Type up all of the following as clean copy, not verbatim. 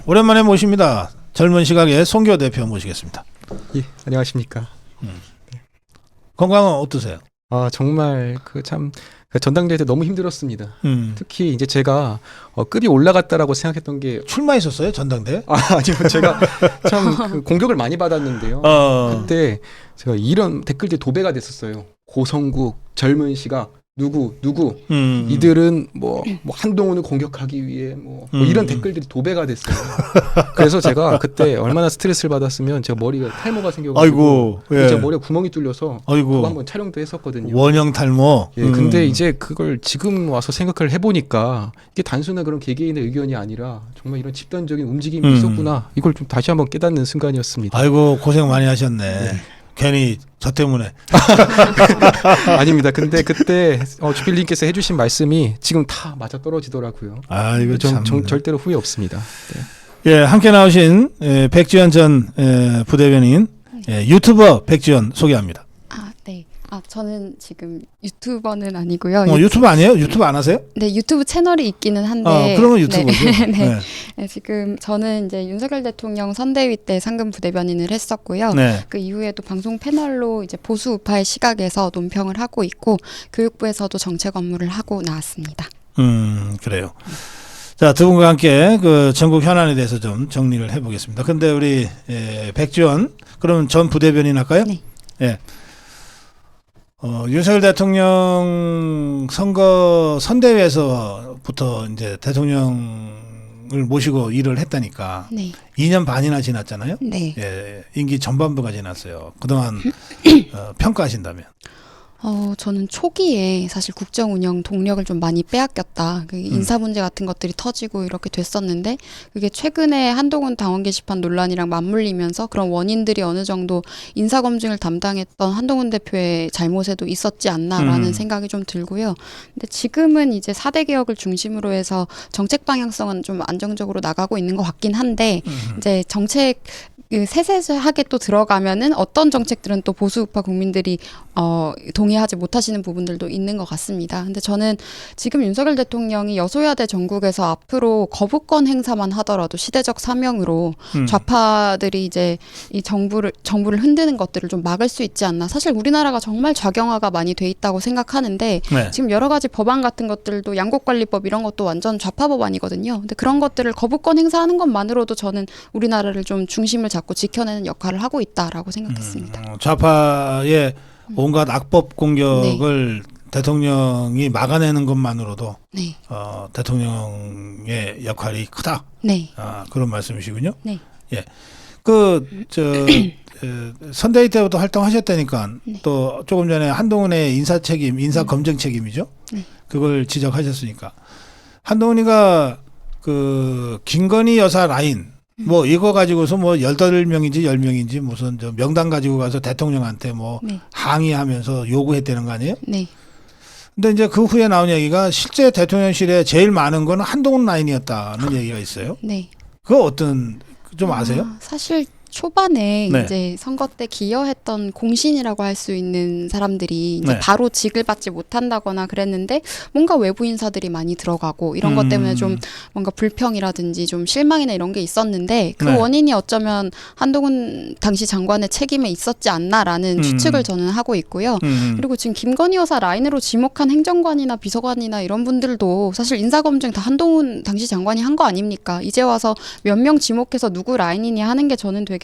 오랜만에 모십니다. 젊은 시각의 송교 대표 모시겠습니다. 예, 안녕하십니까. 건강은 어떠세요? 아, 정말 참 전당대회 때 너무 힘들었습니다. 특히 이제 제가 급이 올라갔다라고 생각했던 게 출마했었어요, 전당대회? 아니요, 제가 참 공격을 많이 받았는데요. 그때 제가 이런 댓글들이 도배가 됐었어요. 고성국, 젊은 시각, 누구 이들은 뭐 한동훈을 공격하기 위해 뭐 이런 댓글들이 도배가 됐어요. 그래서 제가 그때 얼마나 스트레스를 받았으면 제가 머리가 탈모가 생겨가지고 아이고, 예. 제 머리에 구멍이 뚫려서 아이고. 그거 한번 촬영도 했었거든요. 원형 탈모. 예, 근데 이제 그걸 지금 와서 생각을 해보니까 이게 단순한 그런 개개인의 의견이 아니라 정말 이런 집단적인 움직임이 있었구나. 이걸 좀 다시 한번 깨닫는 순간이었습니다. 아이고, 고생 많이 하셨네. 괜히 저 때문에. 아닙니다. 근데 그때 주필님께서 해주신 말씀이 지금 다 맞아 떨어지더라고요. 아, 이거 전 참. 절대로 후회 없습니다. 네. 예, 함께 나오신 백지연 전 부대변인, 유튜버 백지연 소개합니다. 네. 저는 지금 유튜버는 아니고요. 유튜브 아니에요? 유튜브 안 하세요? 네, 유튜브 채널이 있기는 한데. 그러면 유튜버죠. 네. 네, 지금 저는 이제 윤석열 대통령 선대위 때 상근 부대변인을 했었고요. 네. 그 이후에도 방송 패널로 이제 보수 우파의 시각에서 논평을 하고 있고 교육부에서도 정책 업무를 하고 나왔습니다. 그래요. 자, 두 분과 함께 그 전국 현안에 대해서 좀 정리를 해보겠습니다. 근데 우리 백지연, 그럼 전 부대변인 할까요? 네. 예. 윤석열 대통령 선거 선대위에서부터 이제 대통령을 모시고 일을 했다니까. 네. 2년 반이나 지났잖아요. 네. 예, 임기 전반부가 지났어요. 그동안 평가하신다면. 저는 초기에 사실 국정 운영 동력을 좀 많이 빼앗겼다. 그 인사 문제 같은 것들이 터지고 이렇게 됐었는데 그게 최근에 한동훈 당원 게시판 논란이랑 맞물리면서 그런 원인들이 어느 정도 인사 검증을 담당했던 한동훈 대표의 잘못에도 있었지 않나라는 생각이 좀 들고요. 근데 지금은 이제 4대 개혁을 중심으로 해서 정책 방향성은 좀 안정적으로 나가고 있는 것 같긴 한데 이제 정책 세세하게 또 들어가면은 어떤 정책들은 또 보수 우파 국민들이 동의하지 못하시는 부분들도 있는 것 같습니다. 근데 저는 지금 윤석열 대통령이 여소야대 전국에서 앞으로 거부권 행사만 하더라도 시대적 사명으로 좌파들이 이제 이 정부를 흔드는 것들을 좀 막을 수 있지 않나. 사실 우리나라가 정말 좌경화가 많이 돼 있다고 생각하는데 네. 지금 여러 가지 법안 같은 것들도 양곡관리법 이런 것도 완전 좌파 법안이거든요. 근데 그런 것들을 거부권 행사하는 것만으로도 저는 우리나라를 좀 중심을 잡고 지켜내는 역할을 하고 있다라고 생각했습니다. 좌파의 온갖 악법 공격을 대통령이 막아내는 것만으로도 네. 대통령의 역할이 크다. 네. 그런 말씀이시군요. 네. 예. 선대위 때부터 활동하셨다니까 또 조금 전에 한동훈의 인사 검증 책임이죠. 네. 그걸 지적하셨으니까 한동훈이가 그 김건희 여사 라인 뭐 이거 가지고서 뭐 18명인지 10명인지 무슨 저 명단 가지고 가서 대통령한테 뭐 네. 항의하면서 요구했다는 거 아니에요? 네. 근데 이제 그 후에 나온 얘기가 실제 대통령실에 제일 많은 건 한동훈 라인이었다는 얘기가 있어요. 네. 그거 어떤 좀 아세요? 사실 초반에 네. 이제 선거 때 기여했던 공신이라고 할 수 있는 사람들이 이제 네. 바로 직을 받지 못한다거나 그랬는데 뭔가 외부 인사들이 많이 들어가고 이런 것 때문에 좀 뭔가 불평이라든지 좀 실망이나 이런 게 있었는데 그 네. 원인이 어쩌면 한동훈 당시 장관의 책임에 있었지 않나라는 추측을 저는 하고 있고요. 그리고 지금 김건희 여사 라인으로 지목한 행정관이나 비서관이나 이런 분들도 사실 인사검증 다 한동훈 당시 장관이 한 거 아닙니까? 이제 와서 몇 명 지목해서 누구 라인이니 하는 게 저는 되게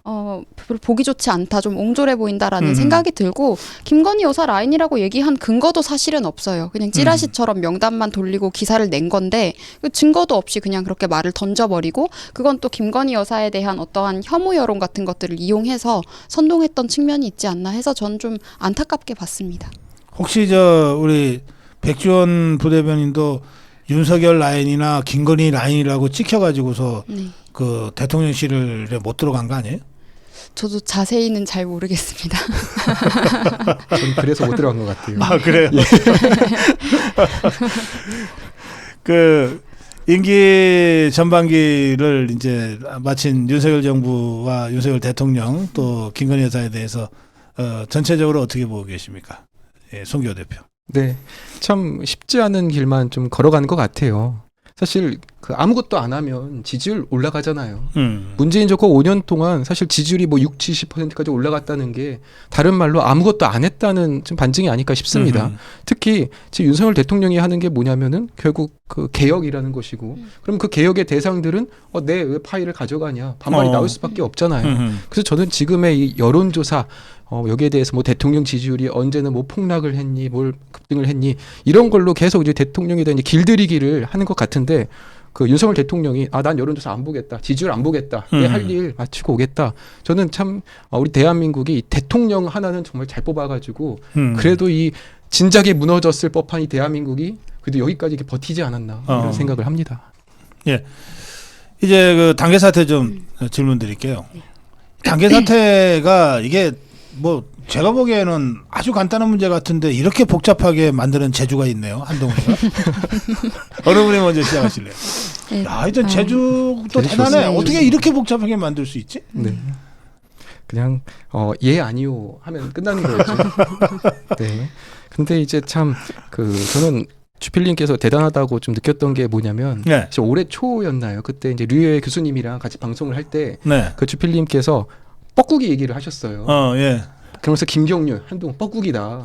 별로 보기 좋지 않다, 좀 옹졸해 보인다라는 생각이 들고 김건희 여사 라인이라고 얘기한 근거도 사실은 없어요. 그냥 찌라시처럼 명단만 돌리고 기사를 낸 건데 그 증거도 없이 그냥 그렇게 말을 던져버리고 그건 또 김건희 여사에 대한 어떠한 혐오 여론 같은 것들을 이용해서 선동했던 측면이 있지 않나 해서 저는 좀 안타깝게 봤습니다. 혹시 우리 백지원 부대변인도 윤석열 라인이나 김건희 라인이라고 찍혀가지고서 네. 그 대통령실에 못 들어간 거 아니에요? 저도 자세히는 잘 모르겠습니다. 저는 그래서 못 들어간 것 같아요. 그래요? 그 임기 전반기를 이제 마친 윤석열 정부와 윤석열 대통령 또 김건희 여사에 대해서 전체적으로 어떻게 보고 계십니까? 예, 송교 대표. 네, 참 쉽지 않은 길만 좀 걸어가는 것 같아요. 사실 그 아무것도 안 하면 지지율 올라가잖아요. 문재인 정권 5년 동안 사실 지지율이 뭐 6, 70%까지 올라갔다는 게 다른 말로 아무것도 안 했다는 좀 반증이 아닐까 싶습니다. 특히 지금 윤석열 대통령이 하는 게 뭐냐면은 결국 그 개혁이라는 것이고 그럼 그 개혁의 대상들은 내 왜 파일을 가져가냐 반발이 나올 수밖에 없잖아요. 그래서 저는 지금의 이 여론조사 여기에 대해서 뭐 대통령 지지율이 언제는 뭐 폭락을 했니, 뭘 급등을 했니 이런 걸로 계속 이제 대통령에 대한 길들이기를 하는 것 같은데 그 윤석열 대통령이 난 여론조사 안 보겠다, 지지율 안 보겠다, 내 할 일 마치고 오겠다. 저는 참 우리 대한민국이 대통령 하나는 정말 잘 뽑아가지고 그래도 이 진작에 무너졌을 법한 이 대한민국이 그래도 여기까지 이렇게 버티지 않았나 이런 생각을 합니다. 예. 이제 그 단계 사태 좀 질문 드릴게요. 단계 사태가 이게 뭐 제가 보기에는 아주 간단한 문제 같은데 이렇게 복잡하게 만드는 재주가 있네요. 한동훈이가. 어느 분이 먼저 시작하실래요? 네. 야, 일단 재주도 대단해. 좋습니다. 어떻게 이렇게 복잡하게 만들 수 있지? 네. 그냥 예 아니요 하면 끝나는 거였죠. 네. 근데 이제 참 그 저는 주필님께서 대단하다고 좀 느꼈던 게 뭐냐면 네. 올해 초였나요? 그때 이제 류혜 교수님이랑 같이 방송을 할 때 그 네. 주필님께서 뻐꾸기 얘기를 하셨어요. 예. 그러면서 김경률 한동훈 뻐꾸기다.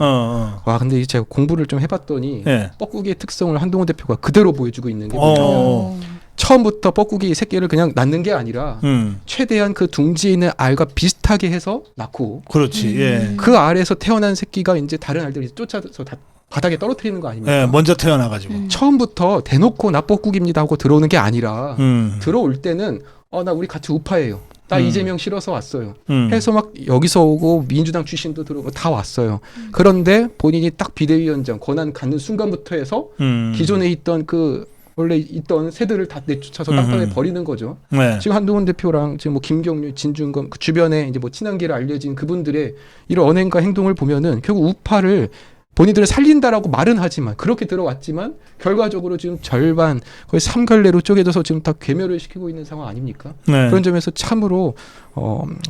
와 근데 이제 제가 공부를 좀 해봤더니 예. 뻐꾸기의 특성을 한동훈 대표가 그대로 보여주고 있는 게 어. 뭐냐면 처음부터 뻐꾸기 새끼를 그냥 낳는 게 아니라 최대한 그 둥지에 있는 알과 비슷하게 해서 낳고 그렇지. 예. 그 알에서 태어난 새끼가 이제 다른 알들이 쫓아서 다 바닥에 떨어뜨리는 거 아닙니까? 예, 먼저 태어나가지고. 처음부터 대놓고 나 뻐꾸기입니다 하고 들어오는 게 아니라 들어올 때는 나 우리 같이 우파예요. 나 이재명 싫어서 왔어요. 해서 막 여기서 오고 민주당 출신도 들어오고 다 왔어요. 그런데 본인이 딱 비대위원장 권한 갖는 순간부터 해서 기존에 있던 그 원래 있던 새들을 다 내쫓아서 땅땅에 버리는 거죠. 네. 지금 한동훈 대표랑 지금 뭐 김경률, 진중권 그 주변에 이제 뭐 친한계로 알려진 그분들의 이런 언행과 행동을 보면은 결국 우파를 본인들을 살린다라고 말은 하지만 그렇게 들어왔지만 결과적으로 지금 절반 거의 3갈래로 쪼개져서 지금 다 괴멸을 시키고 있는 상황 아닙니까? 네. 그런 점에서 참으로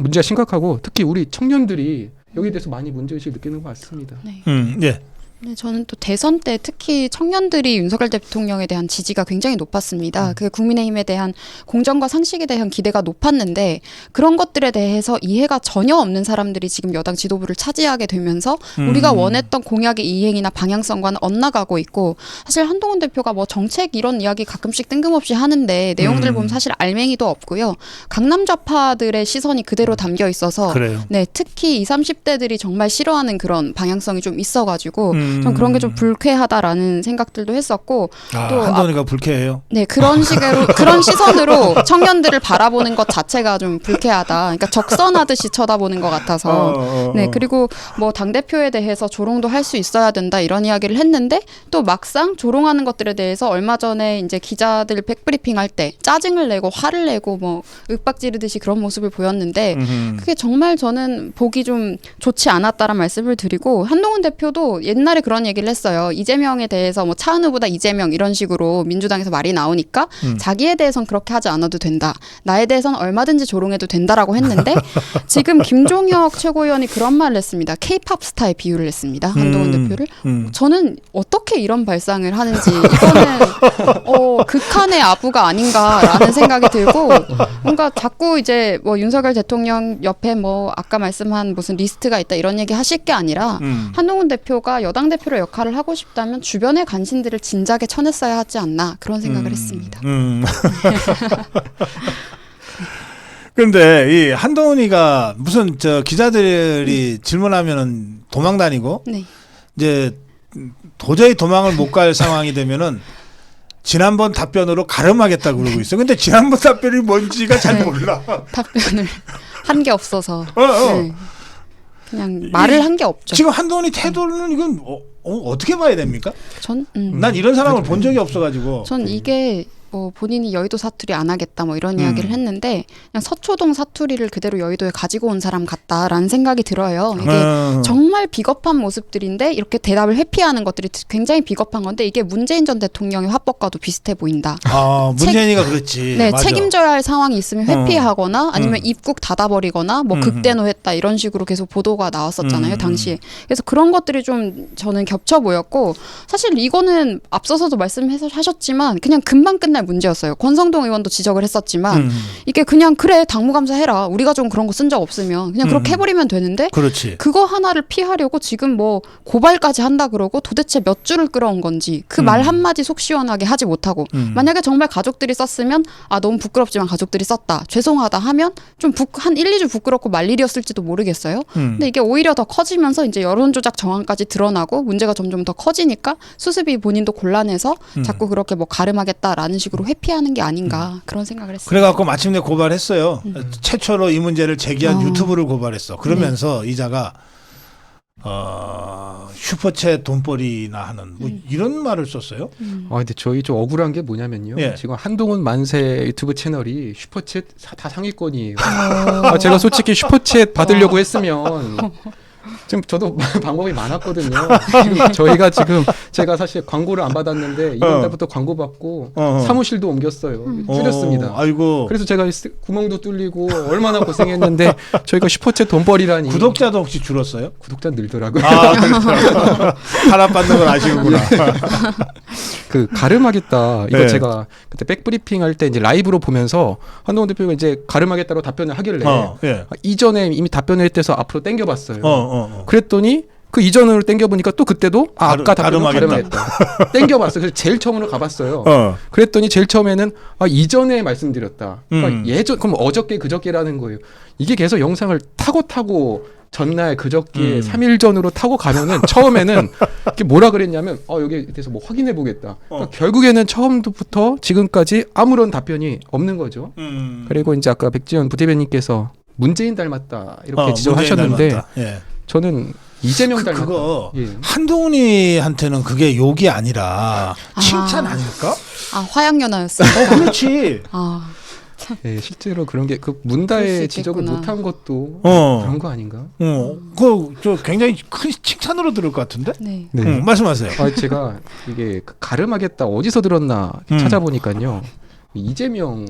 문제가 심각하고 특히 우리 청년들이 여기에 대해서 많이 문제의식을 느끼는 것 같습니다. 네. 예. 네, 저는 또 대선 때 특히 청년들이 윤석열 대통령에 대한 지지가 굉장히 높았습니다. 그 국민의힘에 대한 공정과 상식에 대한 기대가 높았는데 그런 것들에 대해서 이해가 전혀 없는 사람들이 지금 여당 지도부를 차지하게 되면서 우리가 원했던 공약의 이행이나 방향성과는 엇나가고 있고 사실 한동훈 대표가 뭐 정책 이런 이야기 가끔씩 뜬금없이 하는데 내용들 보면 사실 알맹이도 없고요. 강남 좌파들의 시선이 그대로 담겨 있어서 그래요. 네, 특히 20, 30대들이 정말 싫어하는 그런 방향성이 좀 있어가지고 좀 그런 게 좀 불쾌하다라는 생각들도 했었고 또 한동훈이가 불쾌해요. 네, 그런 시선으로 청년들을 바라보는 것 자체가 좀 불쾌하다. 그러니까 적선하듯이 쳐다보는 것 같아서. 네, 그리고 뭐 당대표에 대해서 조롱도 할 수 있어야 된다 이런 이야기를 했는데 또 막상 조롱하는 것들에 대해서 얼마 전에 이제 기자들 백브리핑 할 때 짜증을 내고 화를 내고 뭐 윽박 지르듯이 그런 모습을 보였는데 그게 정말 저는 보기 좀 좋지 않았다라는 말씀을 드리고 한동훈 대표도 옛날에 그런 얘기를 했어요. 이재명에 대해서 뭐 차은우보다 이재명 이런 식으로 민주당에서 말이 나오니까 자기에 대해선 그렇게 하지 않아도 된다. 나에 대해선 얼마든지 조롱해도 된다라고 했는데 지금 김종혁 최고위원이 그런 말을 했습니다. K-팝 스타에 비유를 했습니다. 한동훈 대표를. 저는 어떻게 이런 발상을 하는지 이거는 극한의 아부가 아닌가라는 생각이 들고 뭔가 자꾸 이제 뭐 윤석열 대통령 옆에 뭐 아까 말씀한 무슨 리스트가 있다 이런 얘기 하실 게 아니라 한동훈 대표가 여당 대표로 역할을 하고 싶다면 주변의 관심들을 진작에 쳐냈어야 하지 않나 그런 생각을 했습니다. 근데 이 한동훈이가 무슨 기자들이 질문하면은 도망 다니고 네. 이제 도저히 도망을 못 갈 상황이 되면은 지난번 답변으로 가름하겠다고 그러고 있어. 근데 지난번 답변이 뭔지가 잘 몰라. 답변을 한 게 없어서 네. 그냥 말을 한 게 없죠. 지금 한동훈이 태도는 이건 어떻게 봐야 됩니까? 전 난 이런 사람을 본 적이 없어가지고. 전 이게 뭐 본인이 여의도 사투리 안 하겠다 뭐 이런 이야기를 했는데 그냥 서초동 사투리를 그대로 여의도에 가지고 온 사람 같다라는 생각이 들어요. 이게 정말 비겁한 모습들인데 이렇게 대답을 회피하는 것들이 굉장히 비겁한 건데 이게 문재인 전 대통령의 화법과도 비슷해 보인다. 아, 문재인이가 그랬지. 네, 맞아. 책임져야 할 상황이 있으면 회피하거나 아니면 입국 닫아버리거나 뭐 극대노했다 이런 식으로 계속 보도가 나왔었잖아요, 당시에. 그래서 그런 것들이 좀 저는 겹쳐 보였고 사실 이거는 앞서서도 말씀하셨지만 그냥 금방 끝날 문제였어요. 권성동 의원도 지적을 했었지만 이게 그냥 그래 당무감사 해라. 우리가 좀 그런 거 쓴 적 없으면 그냥 그렇게 해버리면 되는데 그렇지. 그거 하나를 피하려고 지금 뭐 고발까지 한다 그러고 도대체 몇 줄을 끌어온 건지 그 말 한마디 속 시원하게 하지 못하고 만약에 정말 가족들이 썼으면 아 너무 부끄럽지만 가족들이 썼다. 죄송하다 하면 좀 한 1, 2주 부끄럽고 말 일이었을지도 모르겠어요. 근데 이게 오히려 더 커지면서 이제 여론조작 정황까지 드러나고 문제가 점점 더 커지니까 수습이 본인도 곤란해서 자꾸 그렇게 뭐 가름하겠다라는 식으로 회피하는 게 아닌가 그런 생각을 했어요. 그래갖고 마침내 고발했어요. 최초로 이 문제를 제기한 유튜브를 고발했어. 그러면서 이자가 슈퍼챗 돈벌이나 하는 뭐 이런 말을 썼어요. 근데 저희 좀 억울한 게 뭐냐면요. 예. 지금 한동훈 만세 유튜브 채널이 슈퍼챗 다 상위권이에요. 제가 솔직히 슈퍼챗 받으려고 했으면 지금 저도 방법이 많았거든요. 저희가 지금 제가 사실 광고를 안 받았는데 이번 달부터 광고 받고 사무실도 옮겼어요. 줄였습니다. 아이고. 그래서 제가 구멍도 뚫리고 얼마나 고생했는데 저희가 슈퍼챗 돈벌이라니. 구독자도 혹시 줄었어요? 구독자 늘더라고요. 하나 받는 건 아쉬우구나. 그 가름하겠다. 이거 네. 제가 그때 백브리핑 할 때 이제 라이브로 보면서 한동훈 대표가 이제 가름하겠다로 답변을 하길래 예. 이전에 이미 답변을 했대서 앞으로 당겨봤어요. 어. 그랬더니 그 이전으로 당겨보니까 또 그때도 아까 답변을 가름하겠다. 가름하겠다. 당겨봤어요. 그래서 제일 처음으로 가봤어요. 어. 그랬더니 제일 처음에는 이전에 말씀드렸다. 그러니까 음. 그럼 어저께 그저께라는 거예요. 이게 계속 영상을 타고 전날 그저께 3일 전으로 타고 가면은 처음에는 이렇게 뭐라 그랬냐면 여기에 대해서 뭐 확인해 보겠다. 그러니까 결국에는 처음부터 지금까지 아무런 답변이 없는 거죠. 그리고 이제 아까 백지연 부대변인께서 문재인 닮았다 이렇게 지적하셨는데 닮았다. 예. 저는 이재명 닮았다. 그거 예. 한동훈이한테는 그게 욕이 아니라 칭찬 아닐까? 화양연화였어요. 그렇지. 네, 실제로 그런 게 그 문다의 그럴 수 지적을 있겠구나. 못한 것도 어. 그런 거 아닌가? 그저 굉장히 큰 칭찬으로 들을 것 같은데? 네. 네. 말씀하세요. 제가 이게 그 가름하겠다 어디서 들었나 찾아보니까요. 이재명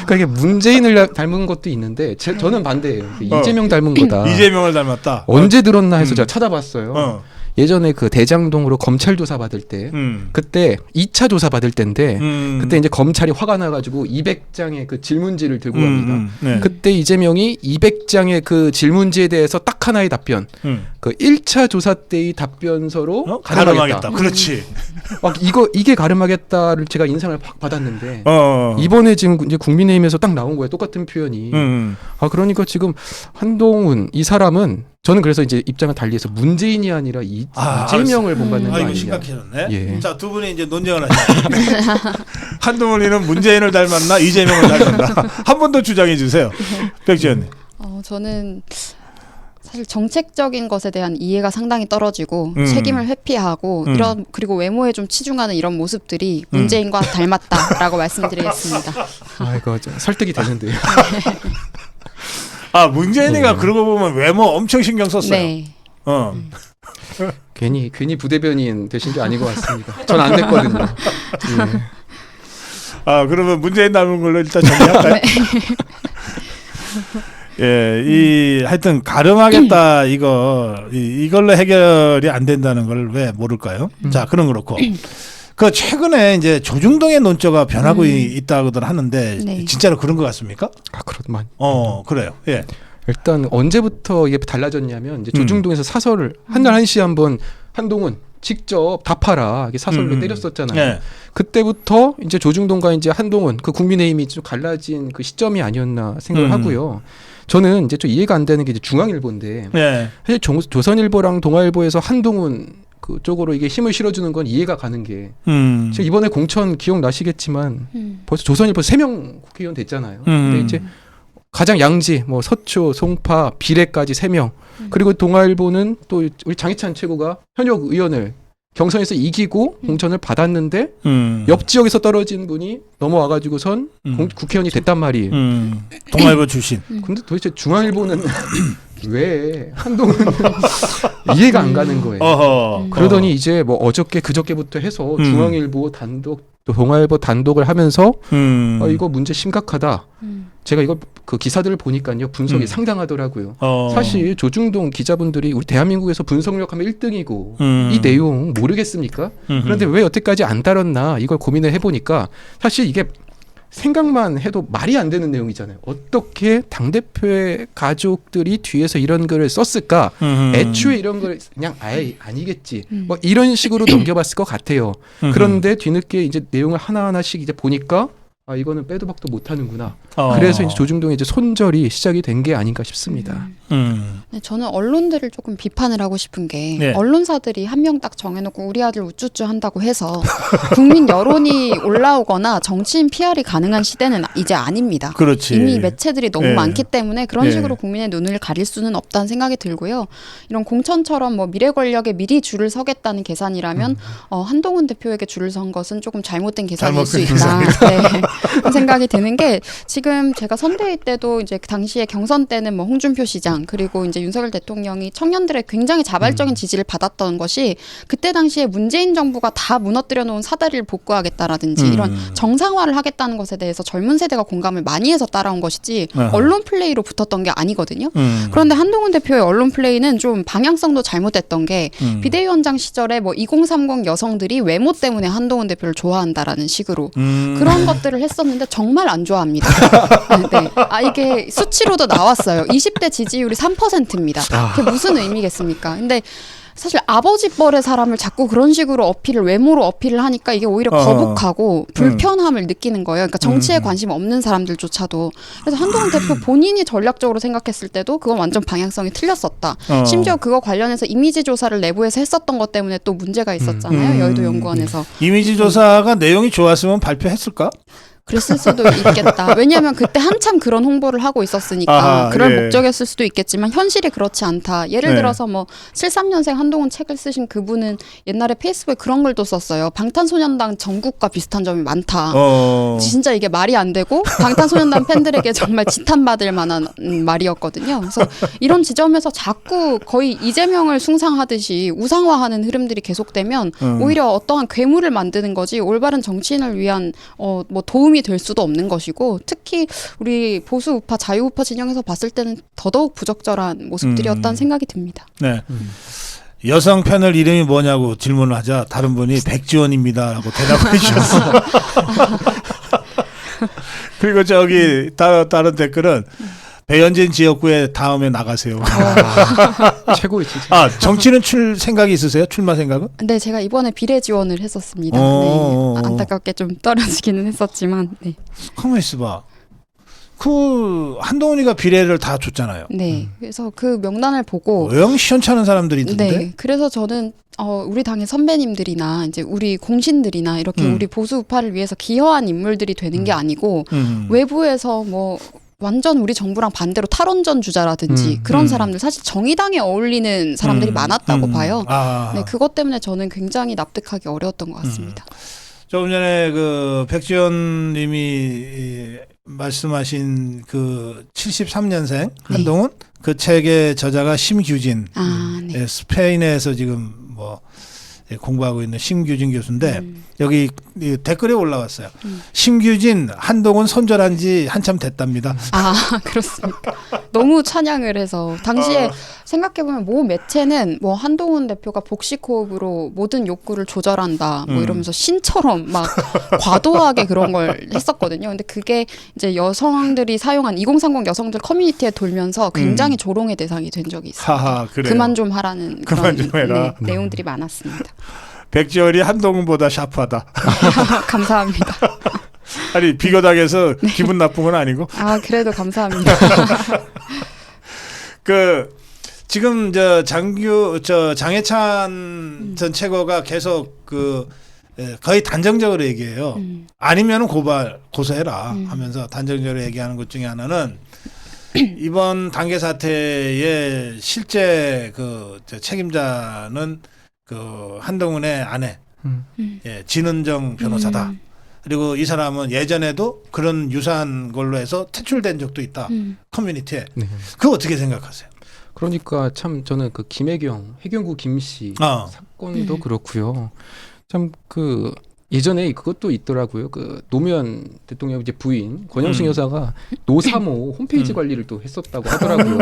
그러니까 이게 문재인을 닮은 것도 있는데 저는 반대예요. 이재명 닮은 거다. 이재명을 닮았다. 언제 들었나 해서 제가 찾아봤어요. 어. 예전에 그 대장동으로 검찰 조사 받을 때 그때 2차 조사 받을 때인데 그때 이제 검찰이 화가 나가지고 200장의 그 질문지를 들고 갑니다. 네. 그때 이재명이 200장의 그 질문지에 대해서 딱 하나의 답변. 그 1차 조사 때의 답변서로 가름하겠다. 그렇지. 막 이게 가름하겠다를 제가 인상을 확 받았는데 어. 이번에 지금 이제 국민의힘에서 딱 나온 거예요. 똑같은 표현이. 그러니까 지금 한동훈 이 사람은 저는 그래서 이제 입장을 달리해서 문재인이 아니라 이재명을 본받는 거 이거 아니냐. 심각해졌네. 예. 자, 두 분이 이제 논쟁을 하시죠. 한동훈이는 문재인을 닮았나 이재명을 닮았나 한 번 더 주장해 주세요. 백지연님. 저는 사실 정책적인 것에 대한 이해가 상당히 떨어지고 책임을 회피하고 그리고 외모에 좀 치중하는 이런 모습들이 문재인과 닮았다라고 말씀드리겠습니다. 이거 설득이 되는데요. 문재인이가 네. 그러고 보면 외모 엄청 신경 썼어요. 네. 괜히 부대변인 되신 게 아닌 것 같습니다. 전 안 됐거든요. 예. 그러면 문재인 닮은 걸로 일단 정리할까요? 네. 예, 하여튼 가름하겠다 이걸로 해결이 안 된다는 걸 왜 모를까요? 자, 그럼 그렇고. 그 최근에 이제 조중동의 논조가 변하고 있다고들 하는데 네. 진짜로 그런 것 같습니까? 그렇만. 그래요. 예. 일단 언제부터 이게 달라졌냐면 이제 조중동에서 사설을 한날 한시 한번 한동훈 직접 답하라 이게 사설로 때렸었잖아요. 예. 그때부터 이제 조중동과 이제 한동훈 그 국민의힘이 좀 갈라진 그 시점이 아니었나 생각을 하고요. 저는 이제 좀 이해가 안 되는 게 이제 중앙일보인데 예. 사실 조선일보랑 동아일보에서 한동훈 그쪽으로 이게 힘을 실어주는 건 이해가 가는 게 지금 이번에 공천 기억나시겠지만 벌써 조선일보 3명 국회의원 됐잖아요. 근데 이제 가장 양지 뭐 서초, 송파, 비례까지 3명 그리고 동아일보는 또 우리 장희찬 최고가 현역 의원을 경선에서 이기고 공천을 받았는데 음. 옆 지역에서 떨어진 분이 넘어와가지고선 국회의원이 됐단 말이에요. 동아일보 출신. 근데 도대체 중앙일보는 왜 한동훈 이해가 안 가는 거예요. 어허. 그러더니 이제 뭐 어저께 그저께부터 해서 중앙일보 단독 또 동아일보 단독을 하면서 이거 문제 심각하다. 제가 이거 그 기사들을 보니까요 분석이 상당하더라고요. 사실 조중동 기자분들이 우리 대한민국에서 분석력하면 1등이고 이 내용 모르겠습니까? 그런데 왜 여태까지 안 다뤘나 이걸 고민을 해보니까 사실 이게 생각만 해도 말이 안 되는 내용이잖아요. 어떻게 당대표의 가족들이 뒤에서 이런 글을 썼을까? 애초에 이런 걸 그냥 아예 아니겠지. 뭐 이런 식으로 넘겨봤을 것 같아요. 그런데 뒤늦게 이제 내용을 하나하나씩 이제 보니까 이거는 빼도 박도 못하는구나. 그래서 이제 조중동의 이제 손절이 시작이 된 게 아닌가 싶습니다. 네, 저는 언론들을 조금 비판을 하고 싶은 게 네. 언론사들이 한 명 딱 정해놓고 우리 아들 우쭈쭈 한다고 해서 국민 여론이 올라오거나 정치인 PR이 가능한 시대는 이제 아닙니다. 그렇지. 이미 매체들이 너무 네. 많기 때문에 그런 네. 식으로 국민의 눈을 가릴 수는 없다는 생각이 들고요. 이런 공천처럼 뭐 미래 권력에 미리 줄을 서겠다는 계산이라면 한동훈 대표에게 줄을 선 것은 조금 잘못된 계산일 수 있다. 네. 그런 생각이 드는 게 지금 제가 선대위 때도 이제 그 당시에 경선 때는 뭐 홍준표 시장 그리고 이제 윤석열 대통령이 청년들의 굉장히 자발적인 지지를 받았던 것이 그때 당시에 문재인 정부가 다 무너뜨려 놓은 사다리를 복구하겠다라든지 이런 정상화를 하겠다는 것에 대해서 젊은 세대가 공감을 많이 해서 따라온 것이지 언론 플레이로 붙었던 게 아니거든요. 그런데 한동훈 대표의 언론 플레이는 좀 방향성도 잘못됐던 게 비대위원장 시절에 뭐 2030 여성들이 외모 때문에 한동훈 대표를 좋아한다라는 식으로 그런 것들을 했었는데 정말 안 좋아합니다. 네. 이게 수치로도 나왔어요. 20대 지지율이 3%입니다. 그게 무슨 의미겠습니까? 근데 사실 아버지 뻘의 사람을 자꾸 그런 식으로 어필을 외모로 어필을 하니까 이게 오히려 거북하고 불편함을 느끼는 거예요. 그러니까 정치에 관심 없는 사람들조차도. 그래서 한동훈 대표 본인이 전략적으로 생각했을 때도 그건 완전 방향성이 틀렸었다. 심지어 그거 관련해서 이미지 조사를 내부에서 했었던 것 때문에 또 문제가 있었잖아요. 여의도 연구원에서. 이미지 조사가 내용이 좋았으면 발표했을까? 그랬을 수도 있겠다. 왜냐하면 그때 한참 그런 홍보를 하고 있었으니까 그런 목적이었을 수도 있겠지만 현실이 그렇지 않다. 예를 들어서 뭐 73년생 한동훈 책을 쓰신 그분은 옛날에 페이스북에 그런 글도 썼어요. 방탄소년단 정국과 비슷한 점이 많다. 진짜 이게 말이 안 되고 방탄소년단 팬들에게 정말 지탄받을 만한 말이었거든요. 그래서 이런 지점에서 자꾸 거의 이재명을 숭상하듯이 우상화하는 흐름들이 계속되면 오히려 어떠한 괴물을 만드는 거지 올바른 정치인을 위한 뭐 도움이 될 수도 없는 것이고 특히 우리 보수 우파 자유 우파 진영에서 봤을 때는 더더욱 부적절한 모습들이었다는 생각이 듭니다. 네. 여성 패널 이름이 뭐냐고 질문을 하자 다른 분이 백지원입니다라고 대답을 해주셨어. 그리고 저기 다른 댓글은 배현진 지역구에 다음에 나가세요. 최고의 진짜. 정치는 생각이 있으세요? 출마 생각은? 네, 제가 이번에 비례 지원을 했었습니다. 네, 안타깝게 좀 떨어지기는 했었지만. 네. 가만히 있어봐. 한동훈이가 비례를 다 줬잖아요. 네, 그래서 그 명단을 보고 영 시원찮은 사람들이 있던데. 네, 그래서 저는 우리 당의 선배님들이나 이제 우리 공신들이나 이렇게 우리 보수 우파를 위해서 기여한 인물들이 되는 게 아니고 외부에서 뭐 완전 우리 정부랑 반대로 탈원전 주자라든지 그런 사람들 사실 정의당에 어울리는 사람들이 많았다고 봐요. 네, 그것 때문에 저는 굉장히 납득하기 어려웠던 것 같습니다. 조금 전에 그 백지원 님이 말씀하신 그 73년생 한동훈 그 책의 저자가 심규진 네. 스페인에서 지금 뭐 공부하고 있는 심규진 교수인데 여기 댓글에 올라왔어요. 심규진 한동훈 손절한 지 한참 됐답니다. 그렇습니까? 너무 찬양을 해서 당시에 생각해보면 모 매체는 뭐 한동훈 대표가 복식 호흡으로 모든 욕구를 조절한다 뭐 이러면서 신처럼 막 과도하게 그런 걸 했었거든요. 근데 그게 이제 여성들이 사용한 2030 여성들 커뮤니티에 돌면서 굉장히 조롱의 대상이 된 적이 있어요. 그만 좀 하라는 그런 좀 해라. 내용들이 많았습니다. 백지원이 한동훈보다 샤프하다. 감사합니다. 아니 비교당해서 기분 나쁜 건 아니고. 그래도 감사합니다. 지금 장해찬 전 최고가 계속 거의 단정적으로 얘기해요. 아니면은 고소해라 하면서 단정적으로 얘기하는 것 중에 하나는 이번 단계 사태의 실제 책임자는 그 한동훈의 아내 음. 예, 진은정 변호사다. 그리고 이 사람은 예전에도 그런 유사한 걸로 해서 퇴출된 적도 있다. 커뮤니티에. 네. 그거 어떻게 생각하세요? 그러니까 참 저는 그 김혜경, 해경구 김씨 사건도 그렇고요. 참 그 예전에 그것도 있더라고요. 그 노무현 대통령 이제 부인 권영숙 여사가 노사모 홈페이지 관리를 또 했었다고 하더라고요.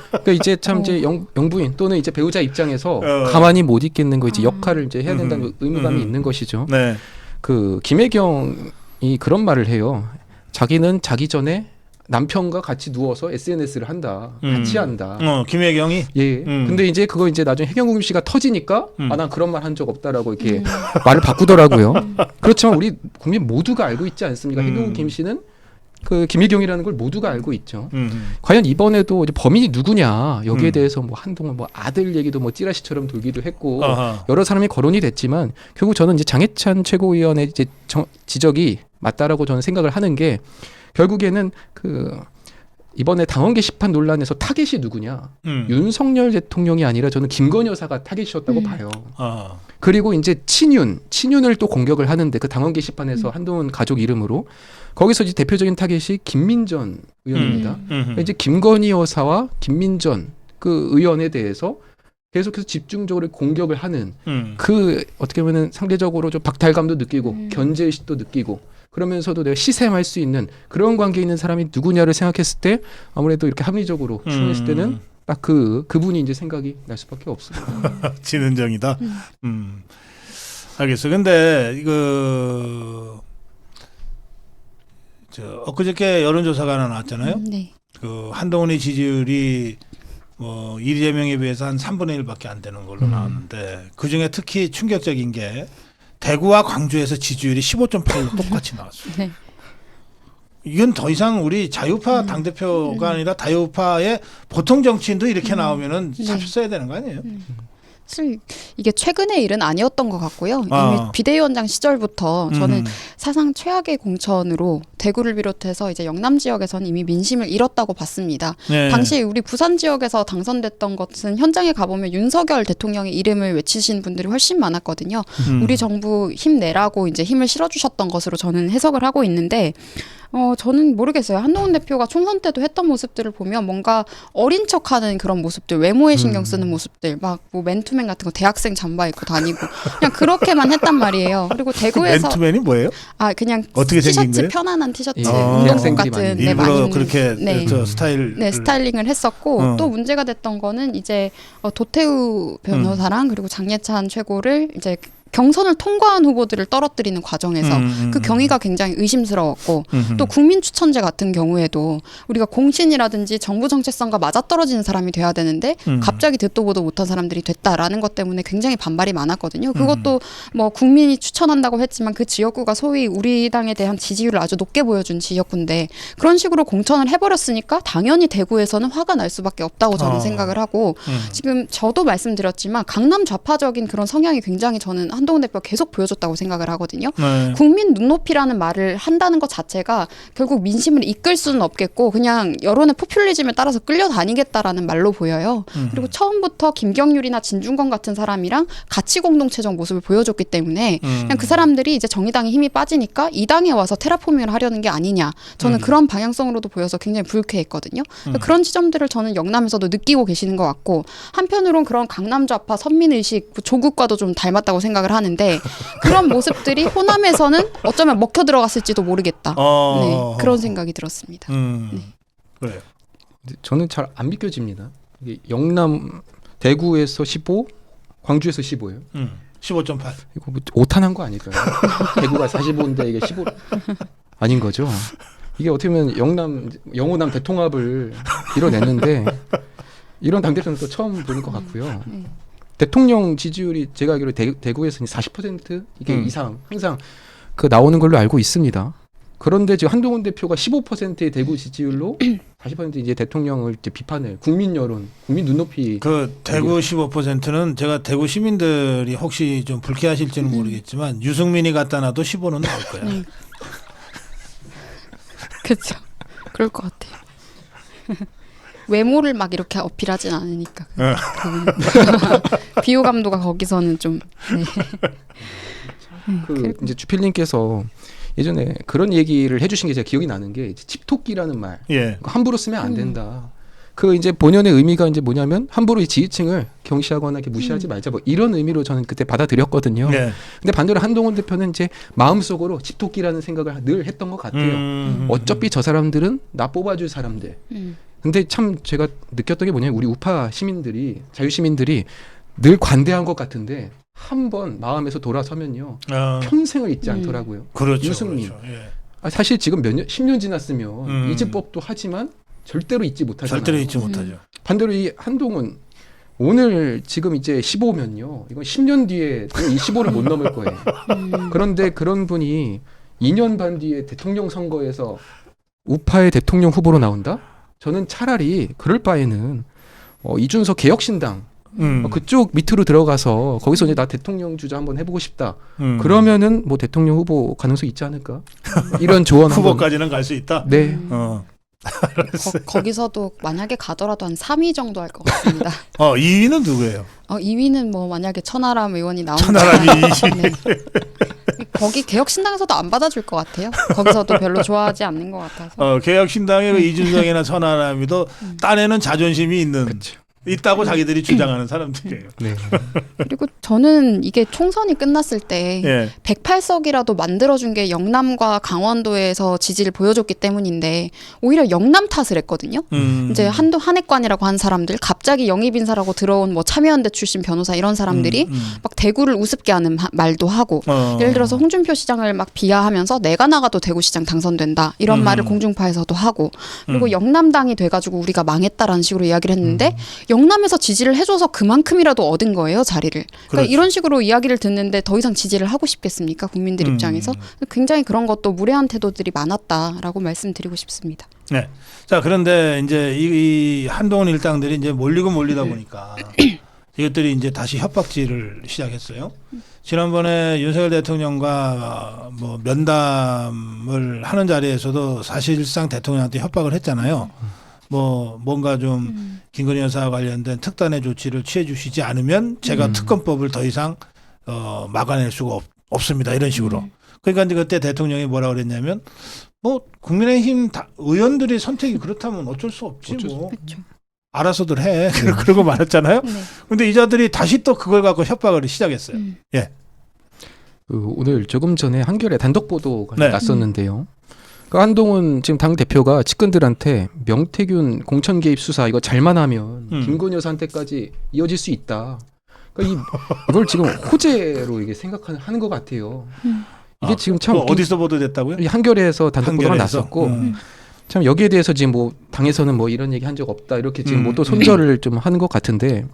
그러니까 이제 참 이제 영부인 또는 이제 배우자 입장에서 가만히 못 있겠는 거 이제 역할을 이제 해야 된다는 의무감이 있는 것이죠. 네. 그 김혜경이 그런 말을 해요. 자기는 자기 전에 남편과 같이 누워서 SNS를 한다. 같이 한다. 김혜경이? 예. 근데 이제 그거 이제 나중에 해경국 씨가 터지니까 아, 난 그런 말 한 적 없다라고 이렇게 말을 바꾸더라고요. 그렇지만 우리 국민 모두가 알고 있지 않습니까? 해경국 김 씨는 그 김혜경이라는 걸 모두가 알고 있죠. 과연 이번에도 이제 범인이 누구냐 여기에 대해서 뭐 한동안 뭐 아들 얘기도 뭐 찌라시처럼 돌기도 했고 여러 사람이 거론이 됐지만 결국 저는 이제 장해찬 최고위원의 이제 지적이 맞다라고 저는 생각을 하는 게 결국에는 그 이번에 당원 게시판 논란에서 타겟이 누구냐? 윤석열 대통령이 아니라 저는 김건희 여사가 타겟이었다고 봐요. 그리고 이제 친윤을 또 공격을 하는데 그 당원 게시판에서 한동훈 가족 이름으로 거기서 이제 대표적인 타겟이 김민전 의원입니다. 이제 김건희 여사와 김민전 그 의원에 대해서 계속해서 집중적으로 공격을 하는 그 어떻게 보면 상대적으로 좀 박탈감도 느끼고 견제의식도 느끼고 그러면서도 내가 시샘할 수 있는 그런 관계에 있는 사람이 누구냐를 생각했을 때 아무래도 이렇게 합리적으로 추론했을 때는 딱 그분이 이제 생각이 날 수밖에 없습니다. 진은정이다. 알겠어. 근데 이거 엊그저께 여론조사가 하나 나왔잖아요. 네. 그 한동훈의 지지율이 뭐 이재명에 비해서 한 3분의 1밖에 안 되는 걸로 나왔는데 그 중에 특히 충격적인 게 대구와 광주에서 지지율이 15.8로 똑같이 나왔어요. 네. 이건 더 이상 우리 자유파 당대표가 아니라 다유파의 보통 정치인도 이렇게 나오면은 사표 써야 되는 거 아니에요? 사실 이게 최근의 일은 아니었던 것 같고요. 이미 비대위원장 시절부터 저는 사상 최악의 공천으로 대구를 비롯해서 이제 영남 지역에서는 이미 민심을 잃었다고 봤습니다. 네. 당시 우리 부산 지역에서 당선됐던 것은 현장에 가보면 윤석열 대통령의 이름을 외치신 분들이 훨씬 많았거든요. 우리 정부 힘내라고 이제 힘을 실어주셨던 것으로 저는 해석을 하고 있는데 저는 모르겠어요. 한동훈 대표가 총선 때도 했던 모습들을 보면 뭔가 어린 척하는 그런 모습들, 외모에 신경 쓰는 모습들, 막 뭐 맨투맨 같은 거 대학생 잠바 입고 다니고 그냥 그렇게만 했단 말이에요. 그리고 대구에서 맨투맨이 뭐예요? 그냥 어떻게 생긴 티셔츠 거예요? 편안한 티셔츠, 운동복 운동복 같은 일부러 많이 그렇게 스타일링을 했었고 또 문제가 됐던 거는 이제 도태우 변호사랑 그리고 장예찬 최고를 이제 경선을 통과한 후보들을 떨어뜨리는 과정에서 그 경위가 굉장히 의심스러웠고 또 국민 추천제 같은 경우에도 우리가 공신이라든지 정부 정체성과 맞아떨어지는 사람이 돼야 되는데 갑자기 듣도 보도 못한 사람들이 됐다라는 것 때문에 굉장히 반발이 많았거든요. 그것도 뭐 국민이 추천한다고 했지만 그 지역구가 소위 우리 당에 대한 지지율을 아주 높게 보여준 지역구인데 그런 식으로 공천을 해버렸으니까 당연히 대구에서는 화가 날 수밖에 없다고 저는 생각을 하고 지금 저도 말씀드렸지만 강남 좌파적인 그런 성향이 굉장히 저는 한동훈 대표가 계속 보여줬다고 생각을 하거든요. 네. 국민 눈높이라는 말을 한다는 것 자체가 결국 민심을 이끌 수는 없겠고 그냥 여론의 포퓰리즘에 따라서 끌려다니겠다라는 말로 보여요. 그리고 처음부터 김경률이나 진중권 같은 사람이랑 가치 공동체적 모습을 보여줬기 때문에 그냥 그 사람들이 이제 정의당에 힘이 빠지니까 이 당에 와서 테라포밍을 하려는 게 아니냐. 저는 그런 방향성으로도 보여서 굉장히 불쾌했거든요. 그런 지점들을 저는 영남에서도 느끼고 계시는 것 같고 한편으론 그런 강남 좌파 선민의식 조국과도 좀 닮았다고 생각을 하는데 그런 모습들이 호남에서는 어쩌면 먹혀 들어갔을지도 모르겠다. 네, 그런 생각이 들었습니다. 네. 그래요. 저는 잘 안 믿겨집니다. 이게 영남 대구에서 15, 광주에서 15예요. 15.8. 이거 뭐 오탄한 거 아닐까요? 대구가 45인데 이게 15 아닌 거죠. 이게 어떻게 보면 영호남 대통합을 이뤄냈는데 이런 당대표는 또 처음 보는 것 같고요. 대통령 지지율이 제가 알기로 대구에서는 40% 이게 이상 항상 그 나오는 걸로 알고 있습니다. 그런데 지금 한동훈 대표가 15%의 대구 지지율로 40% 이제 대통령을 이제 비판을 국민 여론, 국민 눈높이 그 대구 15%는 제가 대구 시민들이 혹시 좀 불쾌하실지는 모르겠지만 유승민이 갖다 놔도 15는 나올 거야. 그렇죠. 그럴 것 같아요. 외모를 막 이렇게 어필하진 않으니까. 비호감도가 거기서는 좀. 네. 그 이제 주필님께서 예전에 그런 얘기를 해주신 게 제가 기억이 나는 게 집토끼라는 말 예. 함부로 쓰면 안 된다. 그 이제 본연의 의미가 이제 뭐냐면 함부로 이 지위층을 경시하거나 이렇게 무시하지 말자 뭐 이런 의미로 저는 그때 받아들였거든요. 예. 근데 반대로 한동훈 대표는 이제 마음속으로 집토끼라는 생각을 늘 했던 것 같아요. 어차피 저 사람들은 나 뽑아줄 사람들. 근데 참 제가 느꼈던 게 뭐냐면 우리 우파 시민들이 자유시민들이 늘 관대한 것 같은데 한번 마음에서 돌아서면요 평생을 잊지 않더라고요. 그렇죠. 유승민. 그렇죠. 예. 사실 지금 몇 년, 10년 지났으면 잊을 법도 하지만 절대로 잊지 못하잖아요. 절대로 잊지 못하죠. 반대로 이 한동훈 오늘 지금 이제 15면요. 이건 10년 뒤에 이 15를 못 넘을 거예요. 그런데 그런 분이 2년 반 뒤에 대통령 선거에서 우파의 대통령 후보로 나온다? 저는 차라리 그럴 바에는 이준석 개혁신당 그쪽 밑으로 들어가서 거기서 이제 나 대통령 주자 한번 해보고 싶다. 그러면은 뭐 대통령 후보 가능성 있지 않을까? 이런 조언 후보까지는 갈 수 있다. 네. 거기서도 만약에 가더라도 한 3위 정도 할 것 같습니다. 2위는 누구예요? 2위는 뭐 만약에 천하람 의원이 나온다. 천하람이 네. 거기 개혁신당에서도 안 받아줄 것 같아요. 거기서도 별로 좋아하지 않는 것 같아서. 개혁신당의 그 이준석이나 천하람이도 딴에는 자존심이 있는 있다고 자기들이 주장하는 사람들이에요. 네. 그리고 저는 이게 총선이 끝났을 때 예. 108석이라도 만들어준 게 영남과 강원도에서 지지를 보여줬기 때문인데 오히려 영남 탓을 했거든요. 이제 한핵관이라고 한 사람들, 갑자기 영입 인사라고 들어온 뭐 참여연대 출신 변호사 이런 사람들이 막 대구를 우습게 하는 말도 하고 예를 들어서 홍준표 시장을 막 비하하면서 내가 나가도 대구시장 당선된다 이런 말을 공중파에서도 하고 그리고 영남당이 돼가지고 우리가 망했다라는 식으로 이야기를 했는데 영남에서 지지를 해줘서 그만큼이라도 얻은 거예요, 자리를. 그러니까 그렇죠. 이런 식으로 이야기를 듣는데 더 이상 지지를 하고 싶겠습니까? 국민들 입장에서. 굉장히 그런 것도 무례한 태도들이 많았다라고 말씀드리고 싶습니다. 네. 자, 그런데 이제 이 한동훈 일당들이 이제 몰리다 보니까 이것들이 이제 다시 협박질을 시작했어요. 지난번에 윤석열 대통령과 뭐 면담을 하는 자리에서도 사실상 대통령한테 협박을 했잖아요. 뭐 뭔가 좀 김건희 여사와 관련된 특단의 조치를 취해 주시지 않으면 제가 특검법을 더 이상 막아낼 수가 없습니다. 이런 식으로. 그러니까 이제 그때 대통령이 뭐라고 그랬냐면 뭐 국민의힘 의원들의 선택이 그렇다면 어쩔 수 없지 뭐. 그렇죠. 알아서들 해. 그러고 말았잖아요. 네. 근데 이 자들이 다시 또 그걸 갖고 협박을 시작했어요. 예. 오늘 조금 전에 한겨레 단독 보도가 네. 났었는데요. 그 한동훈 지금 당 대표가 측근들한테 명태균 공천 개입 수사 이거 잘만 하면 김건희 여사한테까지 이어질 수 있다. 그러니까 이걸 지금 호재로 이게 생각하는 것 같아요. 이게 지금 참 어디서 보도됐다고요? 이 한겨레에서 단독 보도가 났었고 참 여기에 대해서 지금 뭐 당에서는 뭐 이런 얘기 한 적 없다 이렇게 지금 뭐 또 손절을 좀 하는 것 같은데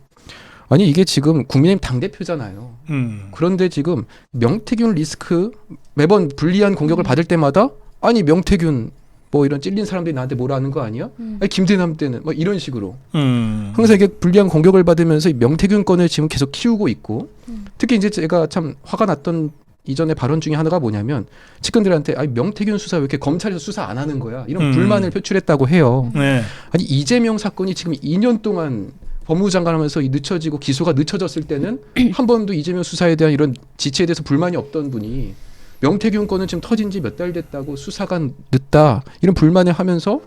아니 이게 지금 국민의힘 당 대표잖아요. 그런데 지금 명태균 리스크 매번 불리한 공격을 받을 때마다 아니 명태균 뭐 이런 찔린 사람들이 나한테 뭐라 하는 거 아니야? 아니, 김대남 때는 뭐 이런 식으로 항상 이게 불리한 공격을 받으면서 이 명태균 건을 지금 계속 키우고 있고 특히 이제 제가 참 화가 났던 이전의 발언 중에 하나가 뭐냐면 측근들한테 아니 명태균 수사 왜 이렇게 검찰에서 수사 안 하는 거야? 이런 불만을 표출했다고 해요. 네. 아니 이재명 사건이 지금 2년 동안 법무부 장관 하면서 늦춰지고 기소가 늦춰졌을 때는 한 번도 이재명 수사에 대한 이런 지체에 대해서 불만이 없던 분이 명태균 건은 지금 터진 지 몇 달 됐다고 수사가 늦다 이런 불만을 하면서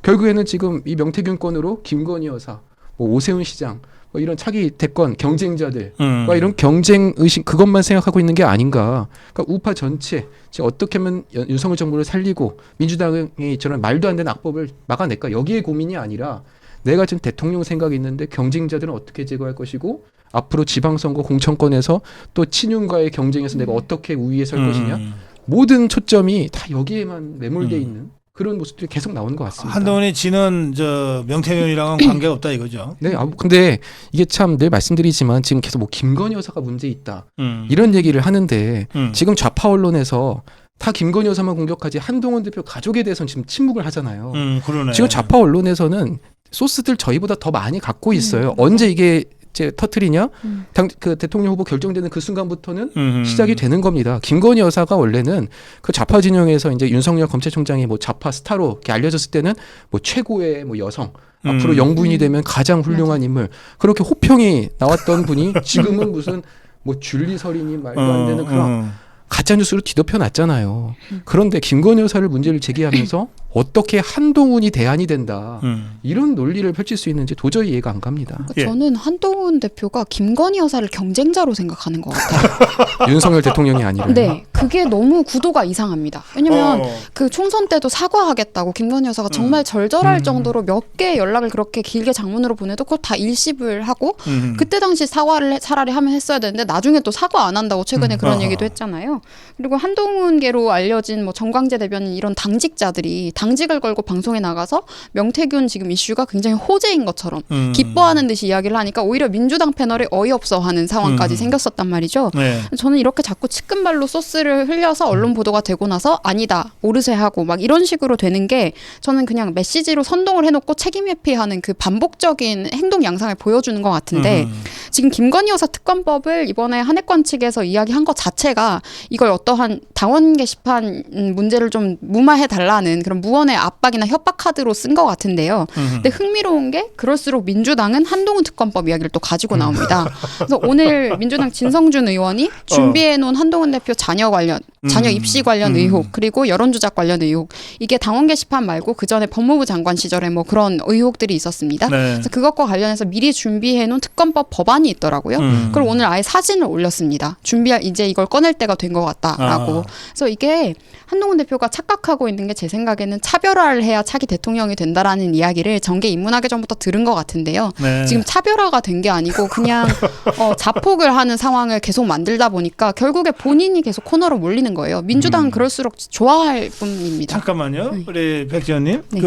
결국에는 지금 이 명태균 건으로 김건희 여사, 뭐 오세훈 시장 뭐 이런 차기 대권 경쟁자들과 이런 경쟁 의식 그것만 생각하고 있는 게 아닌가. 그러니까 우파 전체 지금 어떻게 하면 윤석열 정부를 살리고 민주당의 이처럼 말도 안 되는 악법을 막아낼까 여기에 고민이 아니라 내가 지금 대통령 생각이 있는데 경쟁자들은 어떻게 제거할 것이고 앞으로 지방선거 공천권에서 또 친윤과의 경쟁에서 내가 어떻게 우위에 설 것이냐 모든 초점이 다 여기에만 매몰돼 있는 그런 모습들이 계속 나오는 것 같습니다. 한동훈이 지는 저 명태균이랑은 관계가 없다 이거죠. 네, 근데 이게 참 늘 말씀드리지만 지금 계속 뭐 김건희 여사가 문제 있다 이런 얘기를 하는데 지금 좌파 언론에서 다 김건희 여사만 공격하지 한동훈 대표 가족에 대해서는 지금 침묵을 하잖아요. 그러네. 지금 좌파 언론에서는 소스들 저희보다 더 많이 갖고 있어요. 언제 이게 이제 터트리냐? 그 대통령 후보 결정되는 그 순간부터는 음. 시작이 되는 겁니다. 김건희 여사가 원래는 그 좌파 진영에서 이제 윤석열 검찰총장이 뭐 좌파 스타로 이렇게 알려졌을 때는 뭐 최고의 뭐 여성, 앞으로 영부인이 되면 가장 훌륭한 인물, 그렇게 호평이 나왔던 분이 지금은 무슨 뭐 줄리설이니 말도 안 되는 그런 가짜 뉴스로 뒤덮여 놨잖아요. 그런데 김건희 여사를 문제를 제기하면서 어떻게 한동훈이 대안이 된다. 이런 논리를 펼칠 수 있는지 도저히 이해가 안 갑니다. 그러니까 예. 저는 한동훈 대표가 김건희 여사를 경쟁자로 생각하는 것 같아요. 윤석열 대통령이 아니라. 네, 그게 너무 구도가 이상합니다. 왜냐면 그 총선 때도 사과하겠다고 김건희 여사가 정말 절절할 정도로 몇 개 연락을 그렇게 길게 장문으로 보내도 그걸 다 일십을 하고 그때 당시 사과를 차라리 하면 했어야 되는데 나중에 또 사과 안 한다고 최근에 그런 얘기도 했잖아요. 그리고 한동훈계로 알려진 뭐 정광재 대변인 이런 당직자들이 당직을 걸고 방송에 나가서 명태균 지금 이슈가 굉장히 호재인 것처럼 기뻐하는 듯이 이야기를 하니까 오히려 민주당 패널이 어이없어하는 상황까지 생겼었단 말이죠. 네. 저는 이렇게 자꾸 측근발로 소스를 흘려서 언론 보도가 되고 나서 아니다 오르세하고 막 이런 식으로 되는 게 저는 그냥 메시지로 선동을 해놓고 책임 회피하는 그 반복적인 행동 양상을 보여주는 것 같은데 지금 김건희 여사 특검법을 이번에 한해권 측에서 이야기한 것 자체가 이걸 어떠한 당원 게시판 문제를 좀 무마해 달라는 그런 무언의 압박이나 협박 카드로 쓴 것 같은데요. 근데 흥미로운 게 그럴수록 민주당은 한동훈 특검법 이야기를 또 가지고 나옵니다. 그래서 오늘 민주당 진성준 의원이 준비해 놓은 한동훈 대표 자녀 입시 관련 의혹 그리고 여론조작 관련 의혹 이게 당원 게시판 말고 그 전에 법무부 장관 시절에 뭐 그런 의혹들이 있었습니다. 네. 그래서 그것과 관련해서 미리 준비해 놓은 특검법 법안이 있더라고요. 그걸 오늘 아예 사진을 올렸습니다. 준비할 이제 이걸 꺼낼 때가 된 것 같다라고. 그래서 이게 한동훈 대표가 착각하고 있는 게 제 생각에는 차별화를 해야 차기 대통령이 된다라는 이야기를 정계 입문하기 전부터 들은 것 같은데요. 네. 지금 차별화가 된 게 아니고 그냥 자폭을 하는 상황을 계속 만들다 보니까 결국에 본인이 계속 코너로 몰리는 거예요. 민주당은 그럴수록 좋아할 뿐입니다. 잠깐만요. 네. 우리 백지원님. 네.